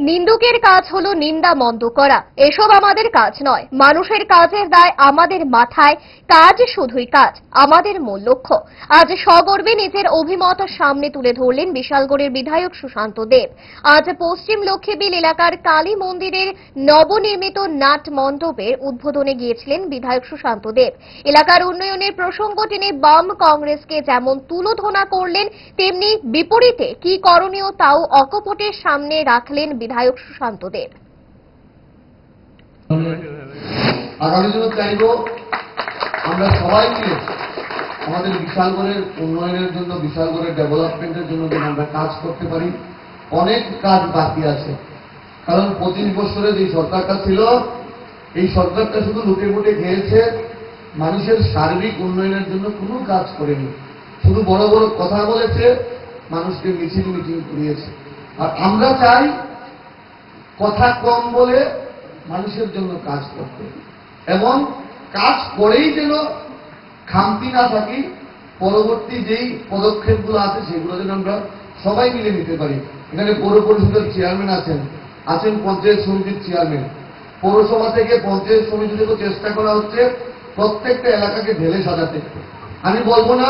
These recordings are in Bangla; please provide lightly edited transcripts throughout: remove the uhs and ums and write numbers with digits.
নিন্দুকের কাজ হলো নিন্দা মন্দ করা। এসব আমাদের কাজ নয়। মানুষের কাজের দায় আমাদের মাথায়। কাজ শুধুই কাজ, আমাদের মূল লক্ষ্য। আজ সগর্বে নিজের অভিমত সামনে তুলে ধরলেন বিশালগড়ের বিধায়ক সুশান্ত দেব। আজ পশ্চিম লক্ষ্মীবিল এলাকার কালী মন্দিরের নবনির্মিত নাট মণ্ডপের উদ্বোধনে গিয়েছিলেন বিধায়ক সুশান্ত দেব। এলাকার উন্নয়নের প্রসঙ্গ টেনে বাম কংগ্রেসকে যেমন তুলোধনা করলেন, তেমনি বিপরীতে কি করণীয় তাও অকপটের সামনে রাখলেন বিধায়ক সুশান্ত দেব। আগামী দিনে চাইব আমরা সবাই মিলে আমাদের বিশালগড়ের উন্নয়নের জন্য, বিশালগড়ের ডেভেলপমেন্টের জন্য যেন আমরা কাজ করতে পারি। অনেক কাজ বাকি আছে, কারণ 25 বছরে যে সরকারটা ছিল, এই সরকারটা শুধু লুটে পুটে খেয়েছে, মানুষের সার্বিক উন্নয়নের জন্য কোনো কাজ করেনি। শুধু বড় বড় কথা বলেছে, মানুষকে মিছিল করিয়েছে। আর আমরা চাই কথা কম বলে মানুষের জন্য কাজ করতে, এবং কাজ করেই যেন খামতি না থাকি। পরবর্তী যেই পদক্ষেপগুলো আছে সেগুলো যেন আমরা সবাই মিলে নিতে পারি। এখানে পৌর পরিষদের চেয়ারম্যান আছেন পঞ্চায়েত সমিতির চেয়ারম্যান। পৌরসভা থেকে পঞ্চায়েত সমিতি থেকে চেষ্টা করা হচ্ছে প্রত্যেকটা এলাকাকে ঢেলে সাজাতে। আমি বলবো না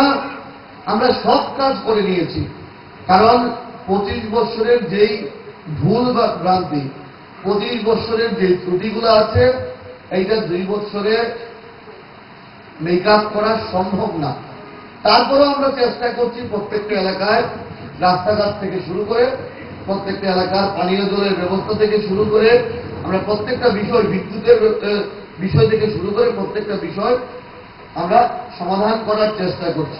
আমরা সব কাজ করে নিয়েছি, কারণ 25 বছরের যেই ভুল বা ভ্রান্তি, 25 বছরের যে ত্রুটিগুলো আছে, এইটা 2 বছরে মেকআপ করা সম্ভব না। তারপরেও আমরা চেষ্টা করছি প্রত্যেকটা এলাকায় রাস্তাঘাট থেকে শুরু করে, প্রত্যেকটা এলাকার পানীয় জলের ব্যবস্থা থেকে শুরু করে, আমরা প্রত্যেকটা বিষয়, বিদ্যুতের বিষয় থেকে শুরু করে প্রত্যেকটা বিষয় আমরা সমাধান করার চেষ্টা করছি।